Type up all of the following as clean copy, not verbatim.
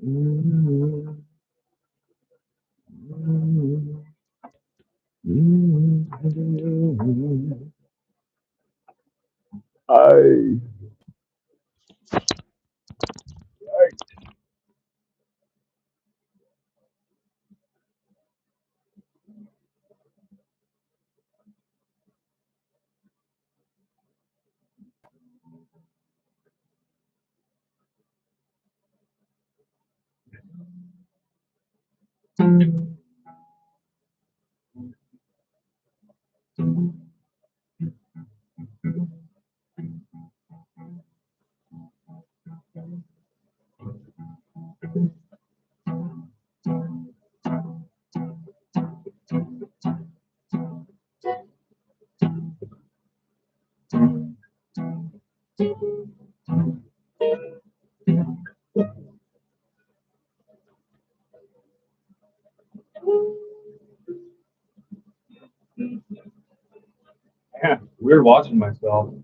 Mm, I, yeah, weird watching myself.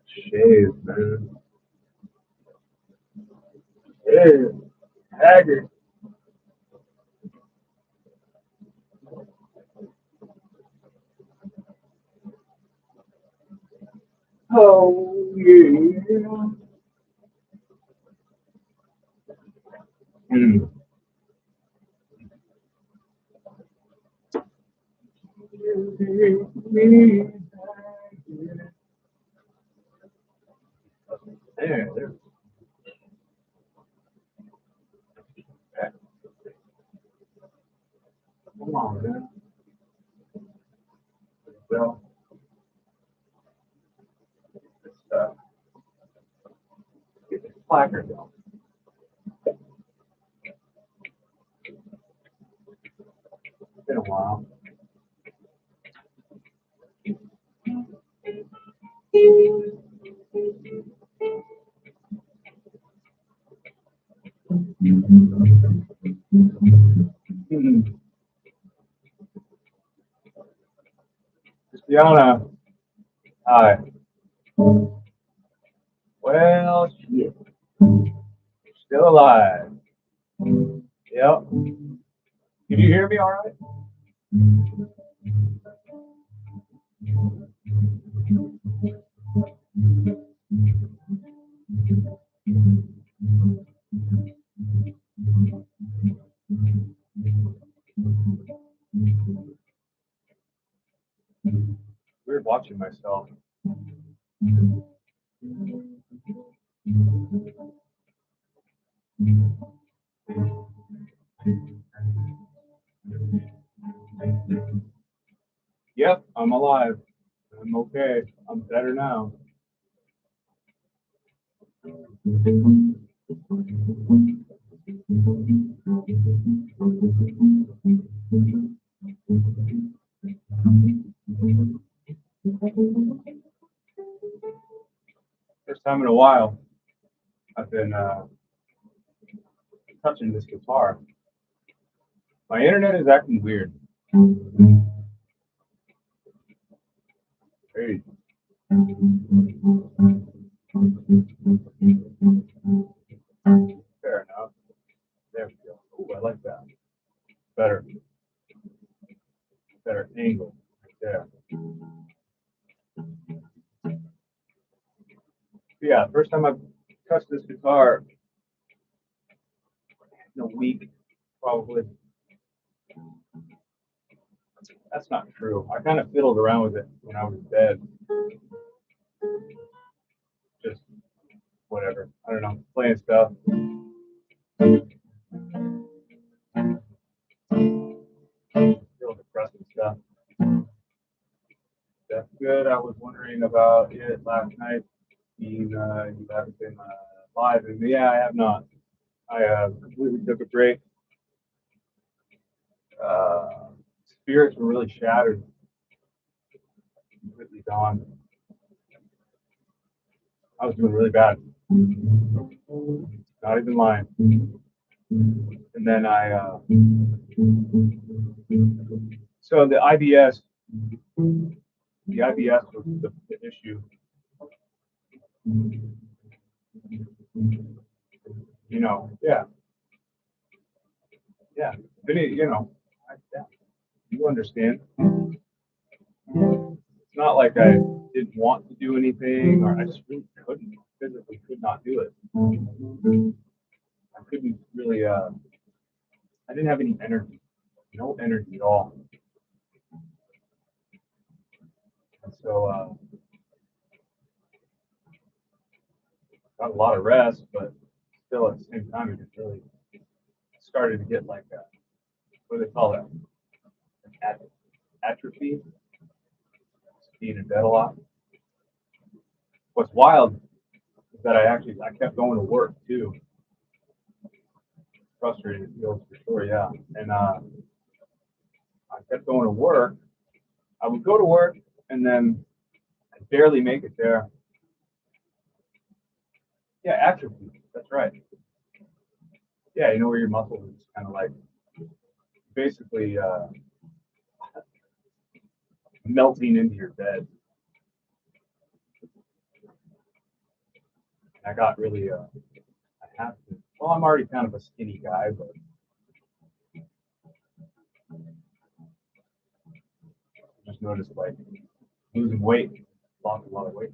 Shave, man. Hey, Haggard. Oh, yeah. Mm. There, there. Come on, man. Well, let's get this placard going. It's been a while. Mm. Christiana, hi. Well, shit. Still alive. Yep. Can you hear me all right? Weird watching myself. Yep, I'm alive. I'm okay. I'm better now. First time in a while I've been touching this guitar. My internet is acting weird. Hey, fair enough. There we go. Ooh, I like that. Better, better angle right there. Yeah, first time I've touched this guitar in a week, probably. That's not true. I kind of fiddled around with it when I was in bed. Just whatever. I don't know, playing stuff. Real depressing stuff. That's good. I was wondering about it last night. You haven't been live, and yeah, I have not. I completely took a break. Uh, Spirits were really shattered, completely gone. I was doing really bad. Not even lying. And then so the IBS was the issue. You know, yeah, yeah. Vinny, you know, yeah, you understand. It's not like I didn't want to do anything, or I just really couldn't, physically could not do it. I couldn't really, I didn't have any energy, no energy at all. And so, got a lot of rest, but still at the same time, it just really started to get like, what do they call that? Atrophy, being in bed a lot. What's wild is that I kept going to work too. Frustrated feels for sure, yeah. And I kept going to work. I would go to work and then I'd barely make it there. Yeah, atrophy. That's right. Yeah, you know where your muscles are just kind of like basically melting into your bed. I got really, I have to. Well, I'm already kind of a skinny guy, but I just noticed like losing weight, lost a lot of weight.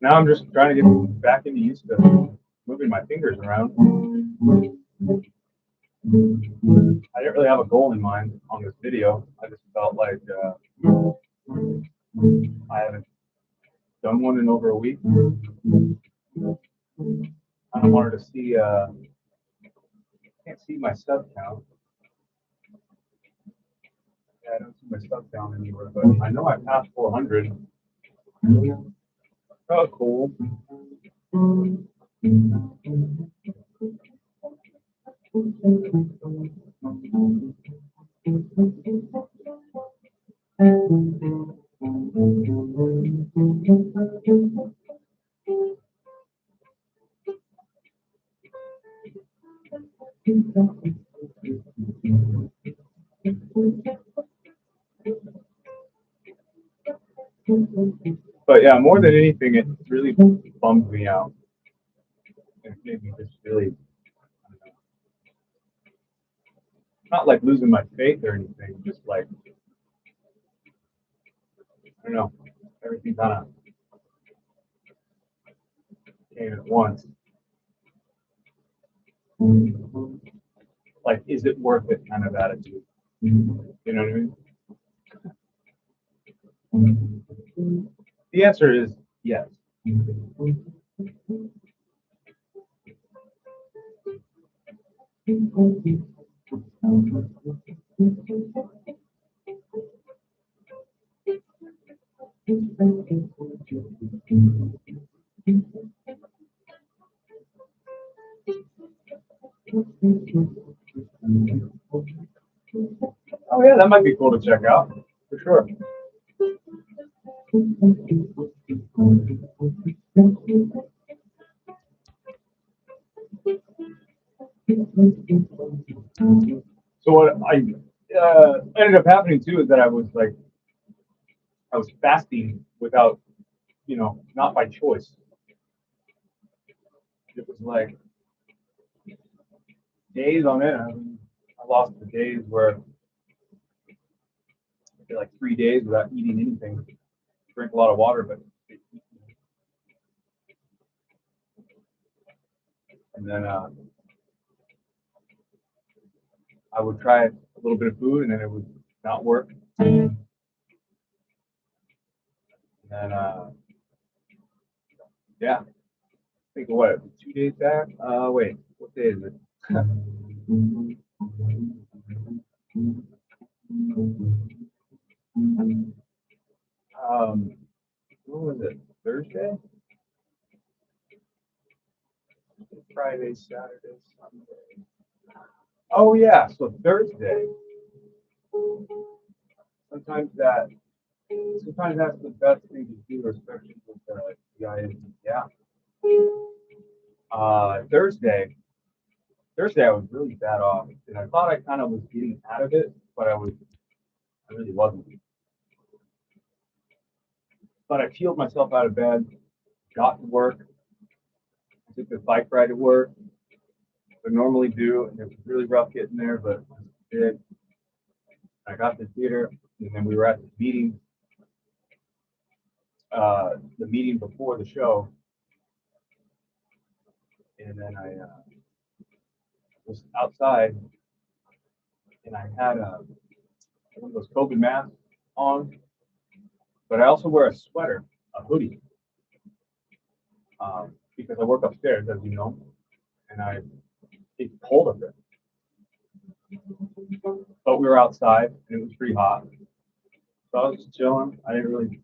Now I'm just trying to get back into used to moving my fingers around. I didn't really have a goal in mind on this video. I just felt like I haven't done one in over a week. I wanted to see. Can't see my sub count. Yeah, I don't see my sub count anywhere, but I know I passed 400. Oh, cool. But yeah, more than anything, it really bummed me out. It made me just really, not like losing my faith or anything, just like, I don't know, everything kind of came at once. Like, is it worth it kind of attitude? You know what I mean? The answer is yes. Oh yeah, that might be cool to check out for sure. So what I ended up happening too is that I was fasting without, you know, not by choice. It was like days on end. I lost the days where I feel like 3 days without eating anything. Drink a lot of water, but and then I would try a little bit of food and then it would not work. And then yeah, I think what 2 days back. Wait, what day is it? What was it? Thursday? Friday, Saturday, Sunday. Oh yeah, so Thursday. Sometimes that sometimes that's the best thing to do, especially with the guys. Yeah. Thursday I was really bad off, and I thought I kind of was getting out of it, but I really wasn't. But I peeled myself out of bed, got to work, took the bike ride to work. I normally do, and it was really rough getting there, but I did. I got to the theater, and then we were at the meeting before the show, and then I was outside, and I had one of those COVID masks on, but I also wear a sweater, a hoodie, because I work upstairs, as you know, and it's cold up there. But we were outside, and it was pretty hot, so I was just chilling. I didn't really,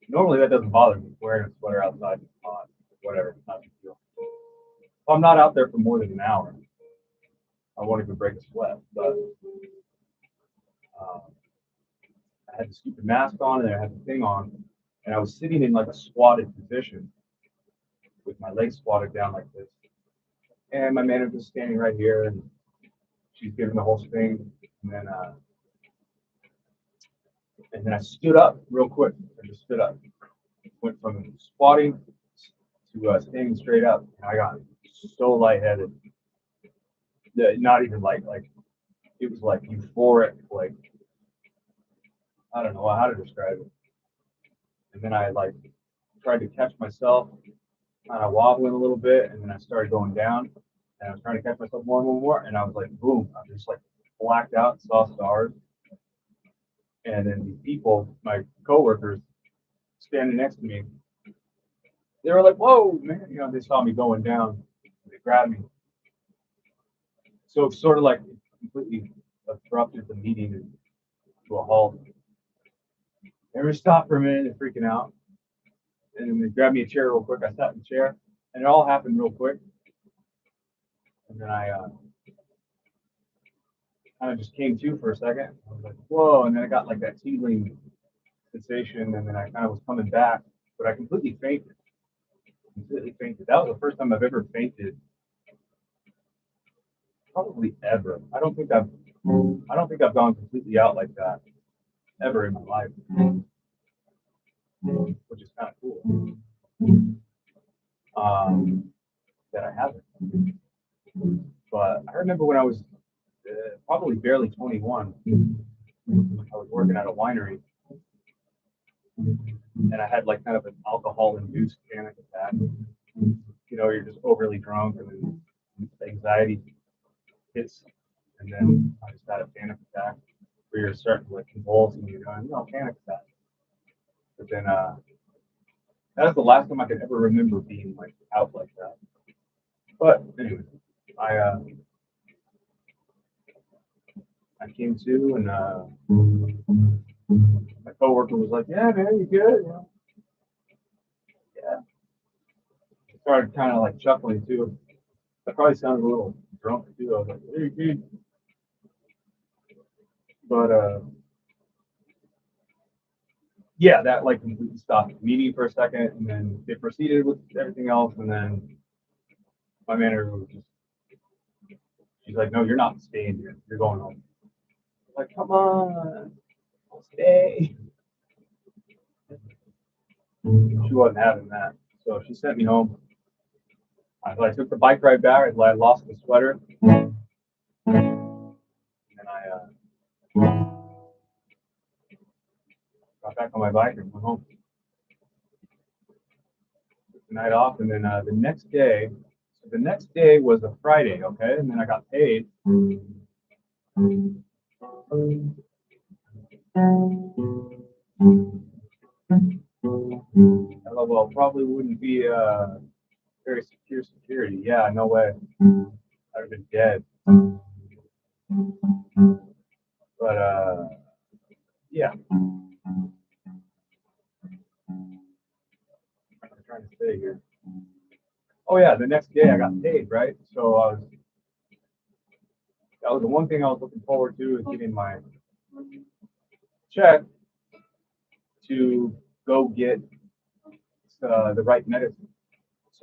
normally that doesn't bother me. Wearing a sweater outside is hot, whatever, not a big deal. If I'm not out there for more than an hour, I won't even break a sweat. But uh, I had the stupid mask on and I had the thing on, and I was sitting in like a squatted position with my legs squatted down like this. And my manager was standing right here, and she's giving the whole thing. And then I stood up real quick. I just stood up, went from squatting to standing straight up, and I got so lightheaded. Not even like it was like euphoric, like I don't know how to describe it. And then I like tried to catch myself, kind of wobbling a little bit, and then I started going down, and I was trying to catch myself more and more, and I was like, boom, I just like blacked out, saw stars, and then these people, my coworkers, standing next to me, they were like, whoa, man, they saw me going down, they grabbed me. So it's sort of like completely disrupted the meeting to a halt. Everybody stopped for a minute, they're freaking out. And then they grabbed me a chair real quick. I sat in the chair, and it all happened real quick. And then I kind of just came to for a second. I was like, whoa. And then I got like that tingling sensation. And then I kind of was coming back, but I completely fainted. Completely fainted. That was the first time I've ever fainted, probably ever. I don't think I've gone completely out like that ever in my life, which is kind of cool. That I haven't. But I remember when I was probably barely 21, I was working at a winery, and I had like kind of an alcohol-induced panic attack. You're just overly drunk, and then anxiety hits, and then I just had a panic attack where you're starting to like convulse, and you're going, no, panic attack. But then that was the last time I could ever remember being like out like that. But anyway, I uh, I came to, and my coworker was like, "Yeah, man, you good?" Yeah. I started kind of like chuckling too. I probably sounded a little drunk too. I was like, "Hey, dude," but yeah, that like completely stopped the meeting for a second, and then they proceeded with everything else, and then my manager was just, she's like, "No, you're not staying here. You're going home." I'm like, come on, I'll stay. She wasn't having that, so she sent me home. I took the bike ride back. I lost the sweater, and then I got back on my bike and went home. Took the night off, and then the next day was a Friday, okay, and then I got paid. LOL probably wouldn't be very secure security. Yeah, no way. I'd have been dead. But yeah, I'm trying to stay here. Oh yeah, the next day I got paid, right? So that was the one thing I was looking forward to, is getting my check to go get the right medicine.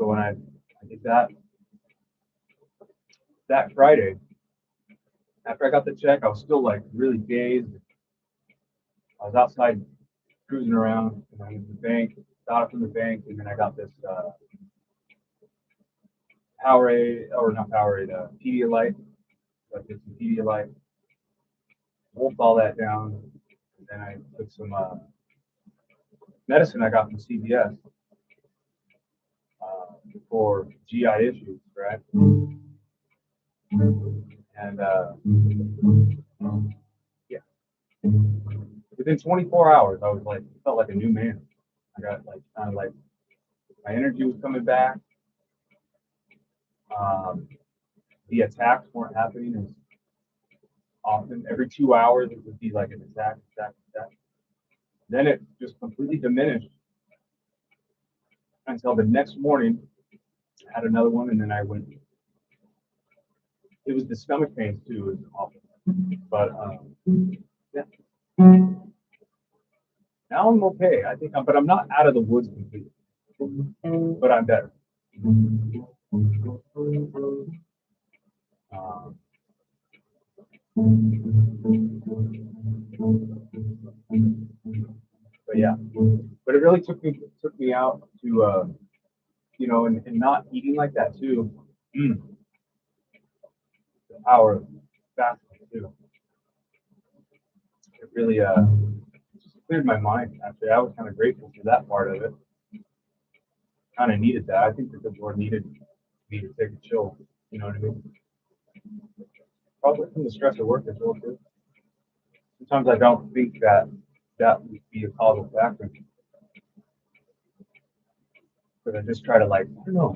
So when I did that Friday, after I got the check, I was still like really dazed. I was outside cruising around, and I went to the bank, got it from the bank, and then I got this Powerade, or not Powerade, Pedialyte. So I took some Pedialyte, wolfed all that down, and then I took some medicine I got from CVS for GI issues, right? And yeah, within 24 hours, I was like, felt like a new man. I got like kind of like my energy was coming back. Um, the attacks weren't happening as often. Every 2 hours, it would be like an attack. Then it just completely diminished until the next morning. I had another one, and then I went. It was the stomach pains too. It was awful. But yeah, now I'm okay. I think, but I'm not out of the woods completely. But I'm better. Um, but yeah, but it really took me out to and not eating like that too. Mm, the power of fasting too. It really just cleared my mind. Actually, I was kind of grateful for that part of it. Kind of needed that. I think that the Lord needed me to take a chill. You know what I mean? Probably from the stress of work as well too. Sometimes I don't think that would be a causal factor, but I just try to like I don't know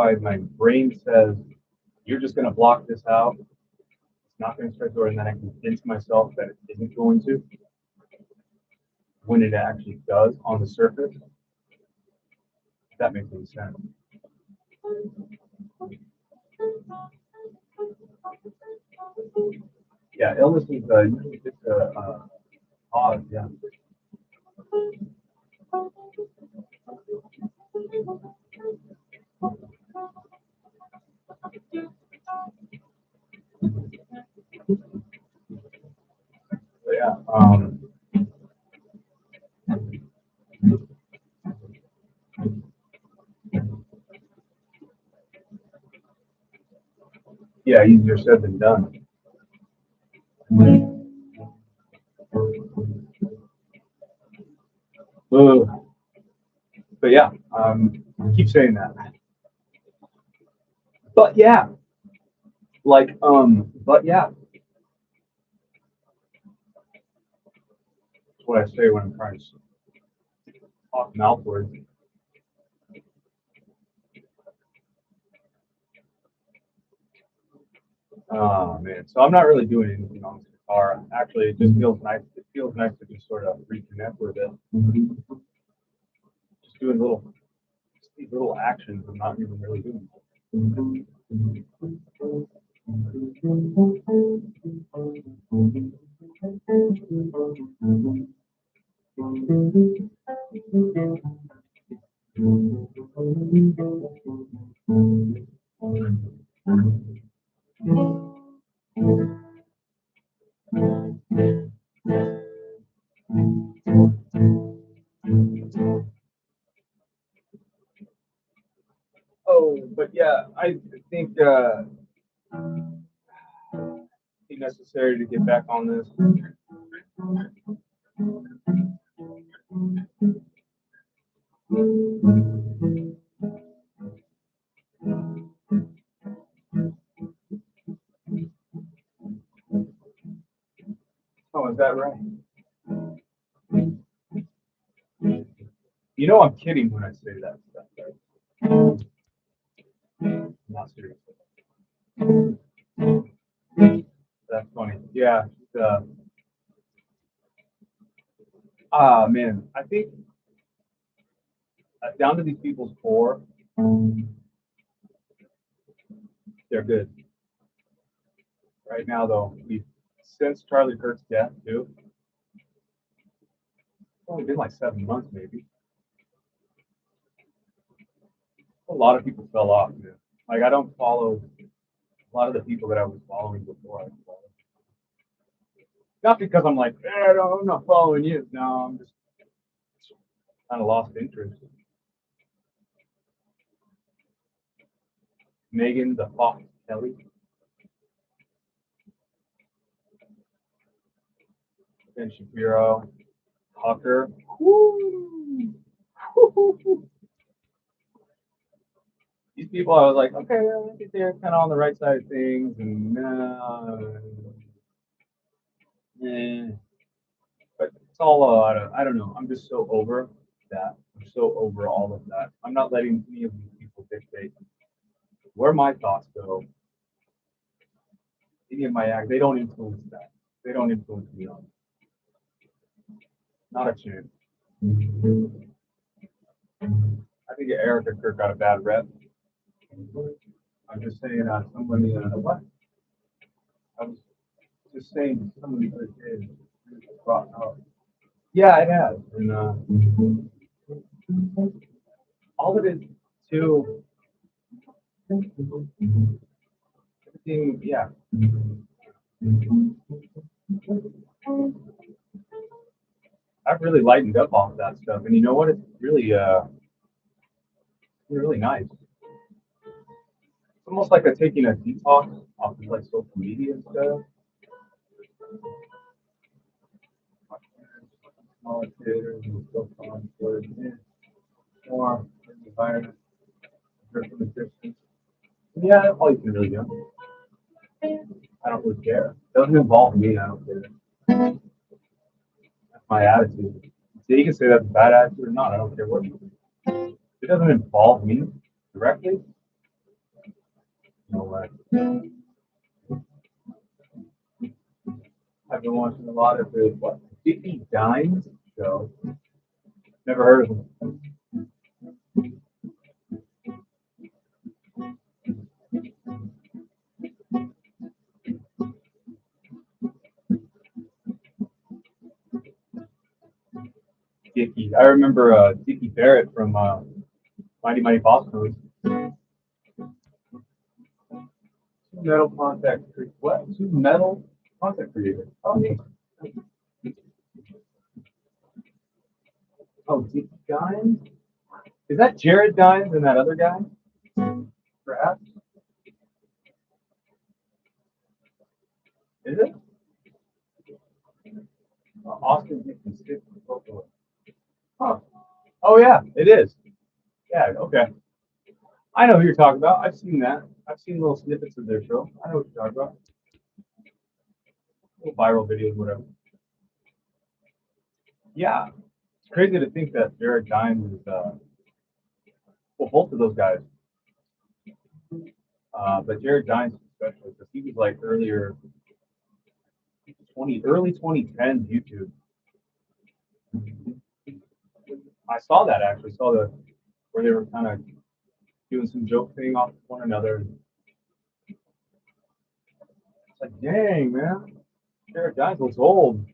if my brain says you're just going to block this out, it's not going to stress, or and then I convince myself that it isn't going to when it actually does on the surface. If that makes any sense. Yeah, illness is usually just a cause. Yeah. But yeah. Yeah, easier said than done. Ugh. But yeah, I keep saying that. But yeah, but yeah, that's what I say when I'm trying to talk mouthwards. Oh man, so I'm not really doing anything on this guitar. Actually, it just feels nice. It feels nice to just sort of reconnect with it. Just doing these little actions. I'm not even really doing. Oh, but yeah, I think it's necessary to get back on this. Oh, is that right? You know, I'm kidding when I say that stuff. Right? I'm not serious. That's funny. Yeah. Man, I think down to these people's core, they're good. Right now, though, we since Charlie Kirk's death too. It's only been like 7 months, maybe. lot of people fell off, man. Like I don't follow a lot of the people that I was following before. I follow. Not because I'm like, I'm not following you. No, I'm just kind of lost interest. Megan the Fox Kelly, Ben Shapiro, Tucker. Woo! These people, I was like, okay, I think they're kind of on the right side of things, and but it's all I don't know. I'm just so over that. I'm so over all of that. I'm not letting any of these people dictate where my thoughts go. Any of my acts, they don't influence that. They don't influence me on it. Not a chance. I think Erica Kirk got a bad rep. I'm just saying, somebody, what? I was just saying, somebody the other day brought up. Yeah, it has. And all of it, too, everything, yeah. I've really lightened up off that stuff. And you know what? It's really nice. It's almost like I'm taking a detox off of like social media and stuff. Small theaters and so on. More environment. From the distance. Yeah, that's all you can really do. I don't really care. It doesn't involve me. I don't care. That's my attitude. So you can say that's a bad attitude or not. I don't care what you do. It doesn't involve me directly. No way. I've been watching a lot of the Dickie Dines show. Never heard of him. Dickie. I remember Dickie Barrett from Mighty Mighty Boss Tones. Two metal contact creators. What? Two metal contact creators. Oh, neat. Oh, Dickie Dines? Is that Jared Dines and that other guy? Perhaps? Is it? Austin Dickie Stick. Huh. Oh, yeah, it is. Yeah, okay. I know who you're talking about. I've seen that. I've seen little snippets of their show. I know what you're talking about. Little viral videos, whatever. Yeah. It's crazy to think that Jared Dines is, well, both of those guys. But Jared Dines especially, because he was like early 2010s YouTube. I saw that actually. Saw where they were kind of doing some joke thing off one another. It's like, dang man, Jared Dines looks old.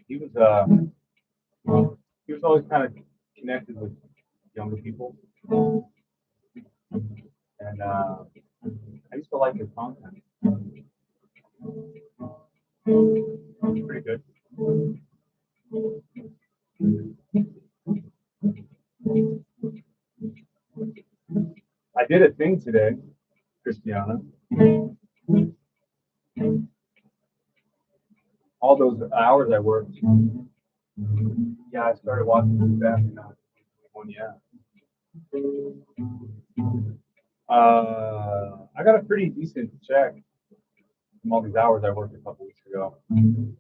He was always kind of connected with younger people, and I used to like his content. Pretty good. I did a thing today, Christiana. All those hours I worked. Yeah, I started watching this back in 21. Yeah. I got a pretty decent check from all these hours I worked a couple weeks ago, and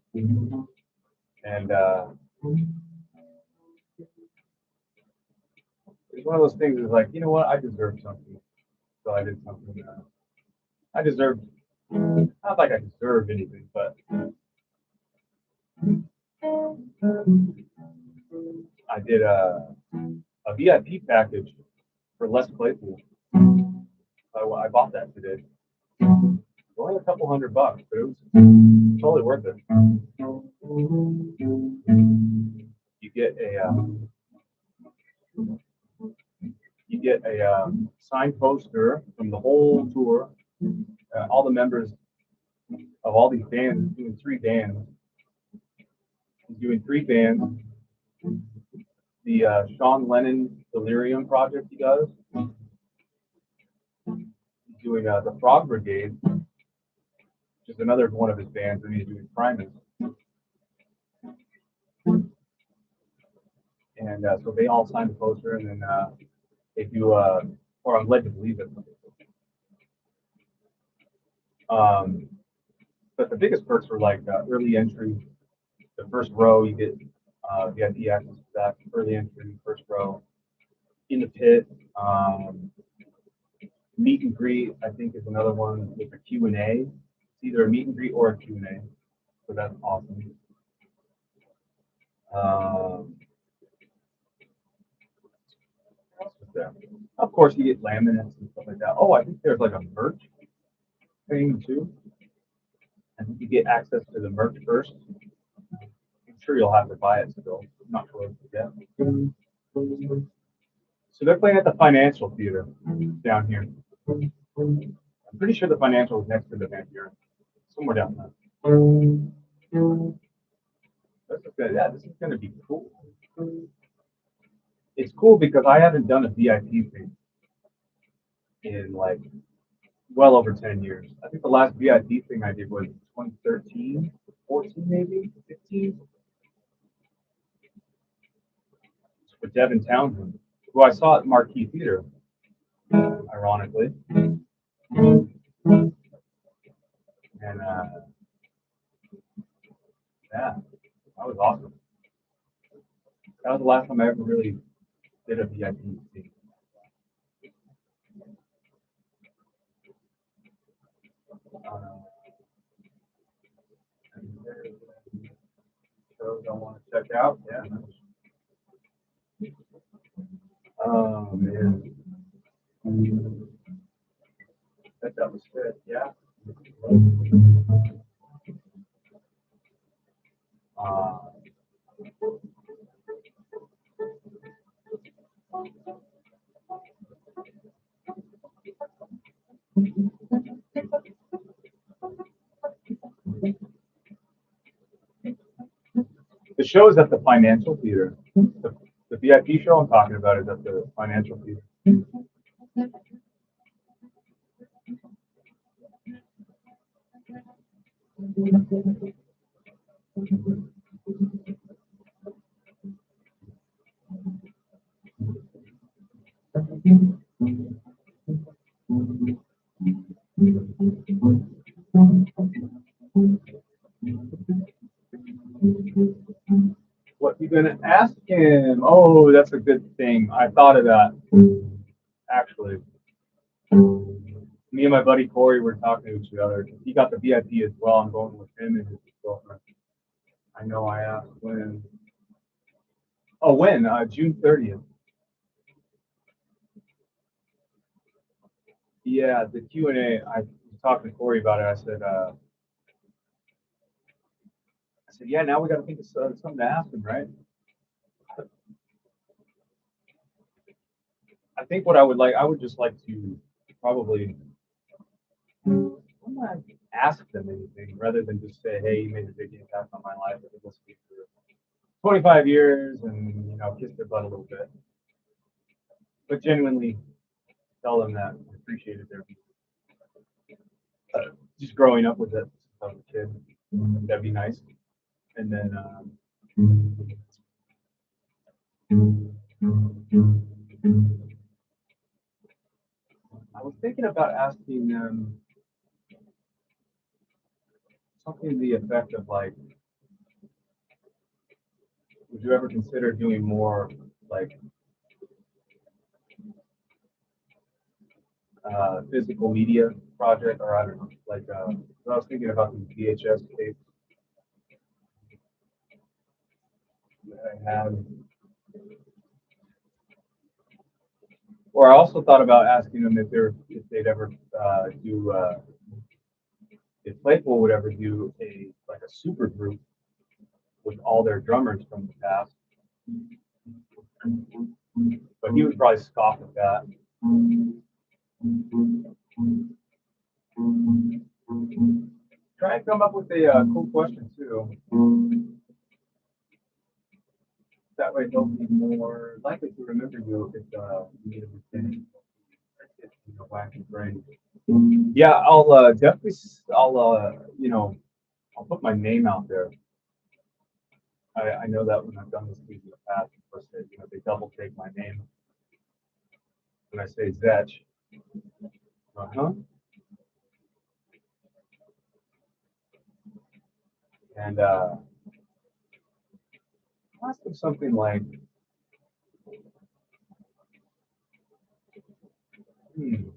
it's one of those things. Is like, you know what? I deserve something, so I did something. I deserve. Not like I deserve anything, but I did a VIP package for Les Claypool. I bought that today. Only a couple $100, but it was totally worth it. You get a signed poster from the whole tour. All the members of all these bands, doing three bands. He's doing three bands. The Sean Lennon Delirium project he does. He's doing the Frog Brigade, which is another one of his bands, and he's doing Primus. And so they all signed the poster, and then they do, or I'm led to believe it. But the biggest perks were like early entry. The first row, you get VIP access to that. Early entry, first row. In the pit, meet and greet, I think, is another one with a Q&A. It's either a meet and greet or a Q&A. So that's awesome. Of course, you get laminates and stuff like that. Oh, I think there's like a merch thing too. I think you get access to the merch first. I'm sure you'll have to buy it still. I'm not sure what to get. So they're playing at the Financial Theater down here. I'm pretty sure the Financial is next to the Van Buren, somewhere down there. Yeah, this is going to be cool. It's cool because I haven't done a VIP thing in like well over 10 years. I think the last VIP thing I did was 2013, 14 maybe, 15. It's with Devin Townsend, who I saw at Marquee Theater, ironically. And yeah, that was awesome. That was the last time I ever really did a VIP thing. Shows I want to check out. Yeah. Oh man. That was good. Yeah. The show is at the Financial Theater. The VIP show I'm talking about is at the Financial Theater. What you gonna ask him? Oh, that's a good thing. I thought of that. Actually, me and my buddy Corey were talking to each other. He got the VIP as well. I'm going with him and his girlfriend. I know I asked when. Oh, when? June 30th. Yeah, the Q&A. I talked to Corey about it. I said, yeah. Now we got to think of something to ask him, right? I think what I would just like to probably ask them anything rather than just say, hey, you made a big impact on my life. I've been listening for 25 years and, kiss their butt a little bit. But genuinely tell them that I appreciated their just growing up with it since I was a kid. That'd be nice. And then I was thinking about asking them something to the effect of like, would you ever consider doing more like physical media project, or I don't know, like I was thinking about the VHS tapes that I have. Or I also thought about asking them if they'd ever do if Claypool would ever do a super group with all their drummers from the past. But he would probably scoff at that. Try and come up with a cool question too. That way they'll be more likely to remember you if you need a beginning. Whack and brain. Yeah, I'll definitely. I'll I'll put my name out there. I know that when I've done this in the past, of course, they double take my name when I say Zetch. Uh-huh. And ask them something like, hmm,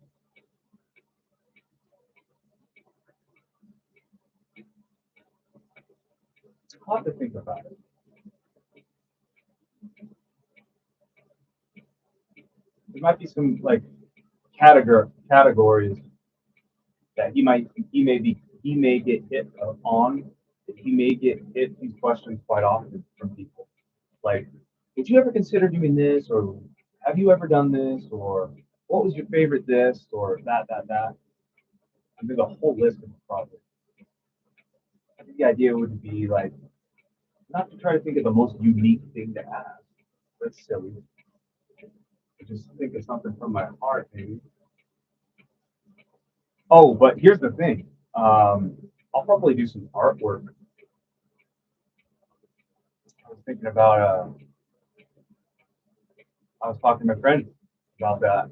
it's hard to think about it. There might be some like categories that he may get hit on. He may get hit these questions quite often from people. Like, would you ever consider doing this, or have you ever done this, or what was your favorite this, or that? I mean, the whole list of projects. I think the idea would be like not to try to think of the most unique thing to ask. That's silly. Just think of something from my heart, maybe. Oh, but here's the thing. I'll probably do some artwork. I was thinking about. I was talking to my friend about that,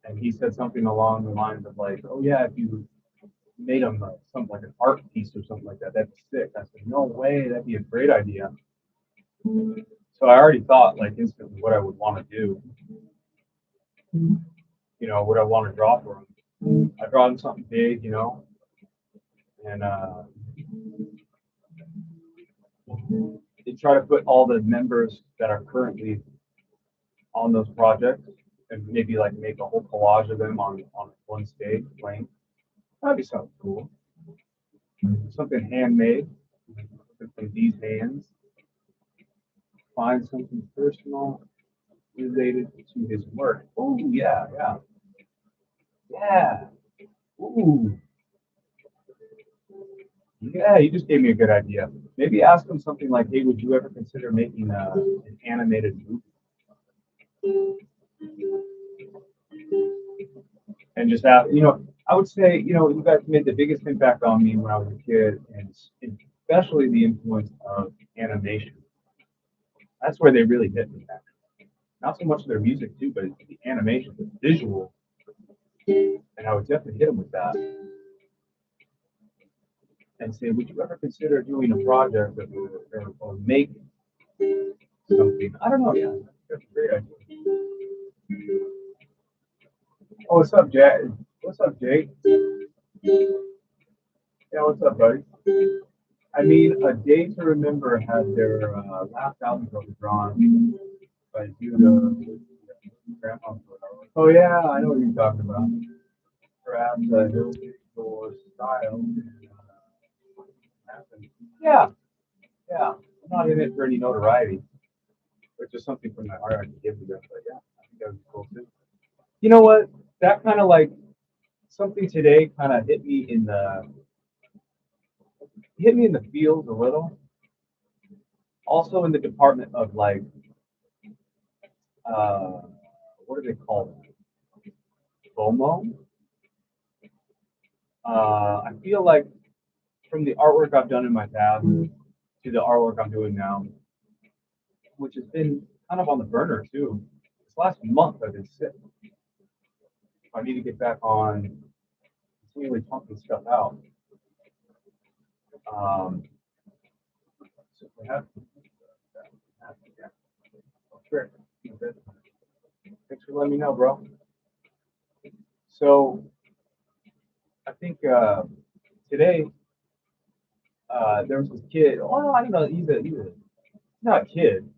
and he said something along the lines of like, "Oh yeah, if you made them something like an art piece or something like that, that'd be sick." I said, "No way, that'd be a great idea." So I already thought like instantly what I would want to do. What I want to draw for him. I draw him something big, and try to put all the members that are currently on those projects and maybe like make a whole collage of them on one stage playing. That'd be something cool. Something handmade from these hands. Find something personal related to his work. Oh yeah, yeah, yeah. Ooh, yeah. You just gave me a good idea. Maybe ask him something like, "Hey, would you ever consider making an animated movie?" And just have, I would say, you guys made the biggest impact on me when I was a kid, and especially the influence of animation. That's where they really hit me. Not so much their music too, but the animation, the visual, and I would definitely hit them with that and say, "Would you ever consider doing a project that would or make something?" I don't know. Yeah, that's a great idea. Oh, what's up, Jack? What's up, Jake? Yeah, what's up, buddy? I mean, A Day to Remember had their last album cover drawn by Judah Grandma. Oh yeah, I know what you're talking about. Perhaps he'll get your style. Yeah, yeah. I'm not in it for any notoriety, but just something from my heart I can give you. But yeah, I think that would be cool too. You know what? That kind of like something today kind of hit me in the feels a little. Also in the department of like uh, what do they call it? FOMO. I feel like from the artwork I've done in my past to the artwork I'm doing now, which has been kind of on the burner too. This last month I've been sick. I need to get back on continually pumping stuff out. Um, so yeah, sure. Thanks for letting me know, bro. So I think today there was this kid. Well, I don't know. He's not a kid,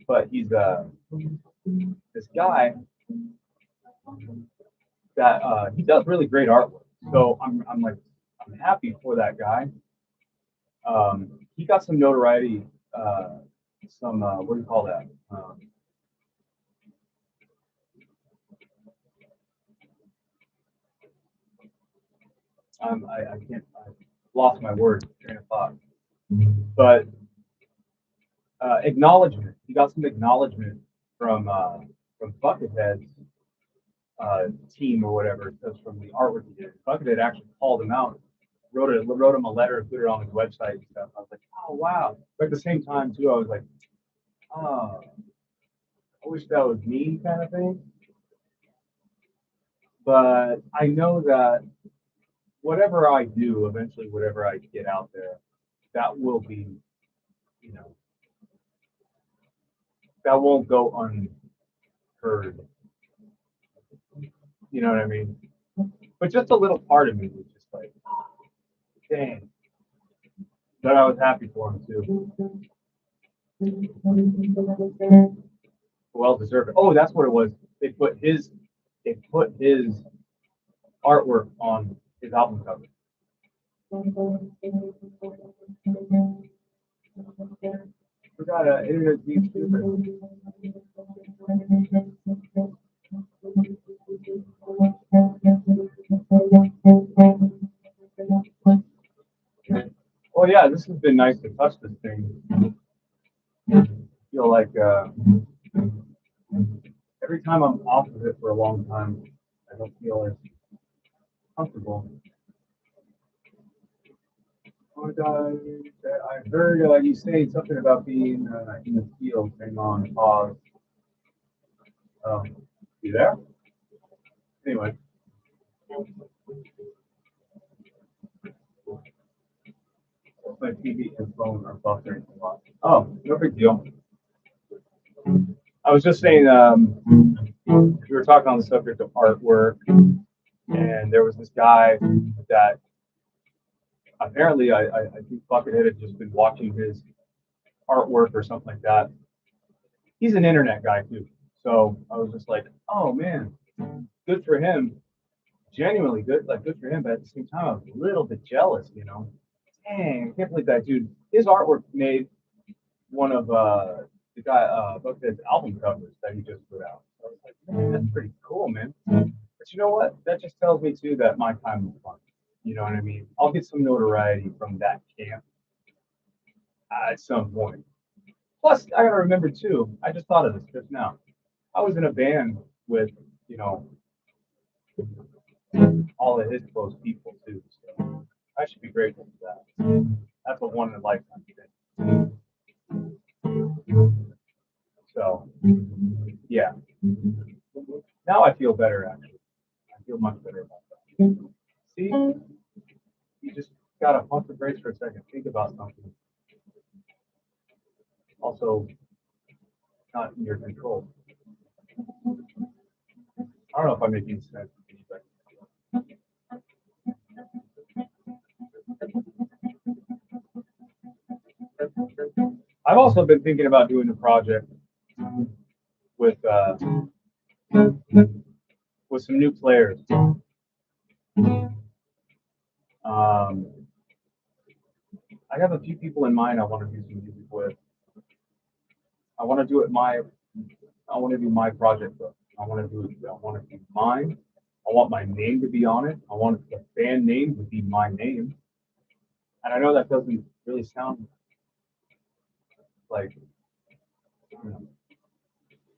but he's this guy that he does really great artwork. So I'm happy for that guy. He got some notoriety, some what do you call that? I can't. I lost my word, train of thought. But acknowledgement. He got some acknowledgement from Buckethead's team or whatever, because from the artwork he did. Buckethead actually called him out, wrote him a letter, and put it on his website and stuff. I was like, oh wow. But at the same time too, I was like, oh, I wish that was me, kind of thing. But I know that whatever I do, eventually, whatever I get out there, that will be, you know, that won't go unheard. You know what I mean? But just a little part of me was just like, dang. But I was happy for him too. Well deserved. Oh, that's what it was. They put his artwork on his album cover. Forgot internet being stupid. Oh yeah, this has been nice to touch this thing. I feel like every time I'm off of it for a long time, I don't feel as comfortable. Oh, I heard you saying something about being in the field. Hang on, pause. Oh, you there? Anyway, my TV and phone are buffering a lot. Oh, no big deal. I was just saying, we were talking on the subject of artwork, and there was this guy that apparently I think Buckethead had just been watching his artwork or something like that. He's an internet guy too, so I was just like, oh man, good for him. Genuinely good, like good for him. But at the same time, I was a little bit jealous, you know. Dang, I can't believe that dude. His artwork made one of the guy Buckethead's album covers that he just put out. So I was like, man, that's pretty cool, man. But you know what? That just tells me too that my time was fun. You know what I mean? I'll get some notoriety from that camp at some point. Plus, I gotta remember too. I just thought of this just now. I was in a band with, you know, all of his close people too. So I should be grateful for that. That's a one in a lifetime thing. So yeah. Now I feel better actually. I feel much better about that. See, you just gotta pump the brakes for a second. Think about something. Also, not in your control. I don't know if I'm making sense. I've also been thinking about doing a project with with some new players. I have a few people in mind I want to do some music with. I want to do it my I want to do my project though. I want to do it. I want to do mine. I want my name to be on it. I want the band name to be my name. And I know that doesn't really sound like, you know,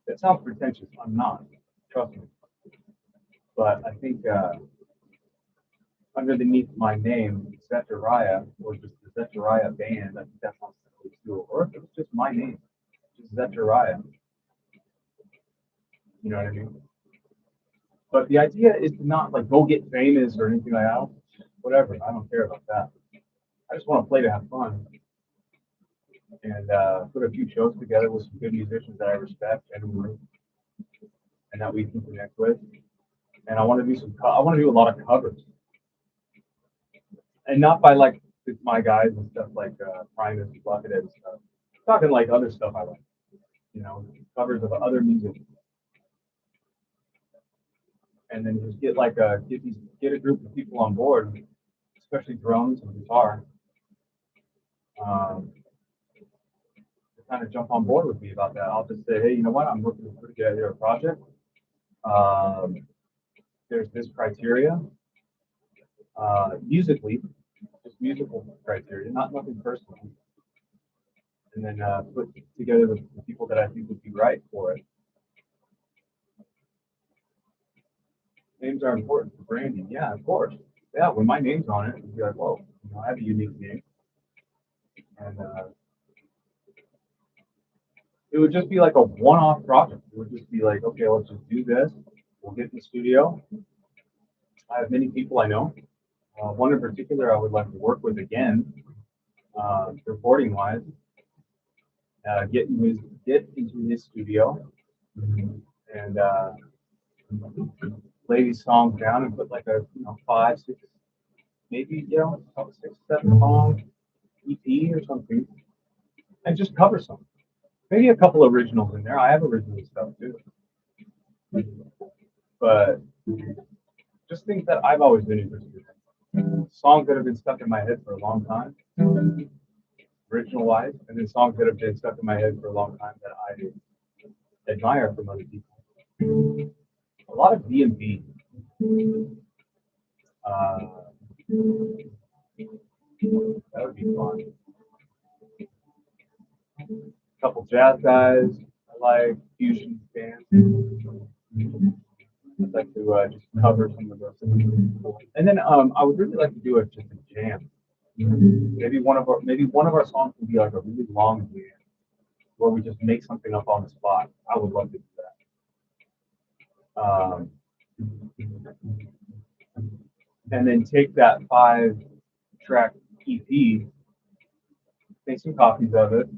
it sounds pretentious. I'm not. Trust me. But I think underneath my name, Zechariah, or just the Zechariah band, I think that sounds really cool. Or if it was just my name, just Zechariah. You know what I mean? But the idea is to not like go get famous or anything like that. Whatever. I don't care about that. I just want to play to have fun and put a few shows together with some good musicians that I respect genuinely and that we can connect with. And I want to do I want to do a lot of covers, and not by like my guys and stuff like Primus and Buckethead and stuff. I'm talking like other stuff I like, you know, covers of other music, and then just get like get a group of people on board, especially drums and guitar, um, to kind of jump on board with me about that. I'll just say, hey, you know what? I'm looking to put together a project. Um, there's this criteria. musically, just musical criteria, not nothing personal. And then put together the people that I think would be right for it. Names are important for branding. Yeah, of course. Yeah, when my name's on it, you'd be like, whoa, I have a unique name. And it would just be like a one-off project. It would just be like, okay, let's just do this. We'll get in the studio. I have many people I know. One in particular I would like to work with again, recording wise. Get into his studio and lay these songs down and put like a 5, 6, maybe 6, 7 song EP or something, and just cover some. Maybe a couple originals in there. I have original stuff too, but just things that I've always been interested in. Songs that have been stuck in my head for a long time, original wise, and then songs that have been stuck in my head for a long time that I admire from other people. A lot of D&B. That would be fun. A couple jazz guys. I like fusion bands. I'd like to just cover some of those. And then I would really like to do just a jam. Maybe one of our songs would be like a really long jam where we just make something up on the spot. I would love to do that. And then take that 5-track EP, make some copies of it,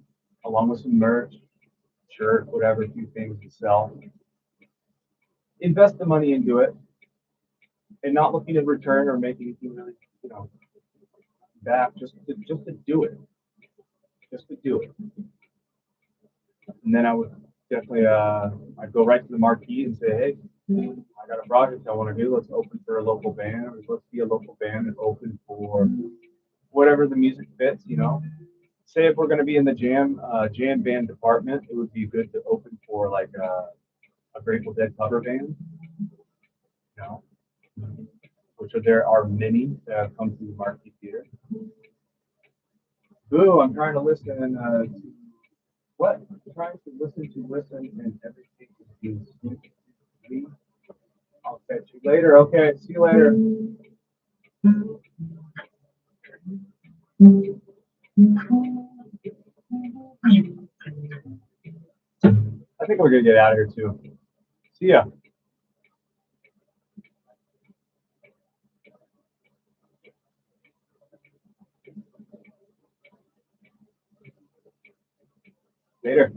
along with some merch, shirt, whatever, a few things to sell. Invest the money into it, and not looking in return or making anything really, back. Just to do it, just to do it. And then I would definitely, I'd go right to the marquee and say, hey, I got a project I want to do. Let's open for a local band, or let's be a local band and open for whatever the music fits. Say if we're going to be in the jam band department, it would be good to open for like a Grateful Dead cover band, which there are many that have come through the Marquee Theater. Boo! I'm trying to listen to what? I'm trying to listen, and everything is being. I'll catch you later. Okay, see you later. I think we're gonna get out of here too. See ya. Later.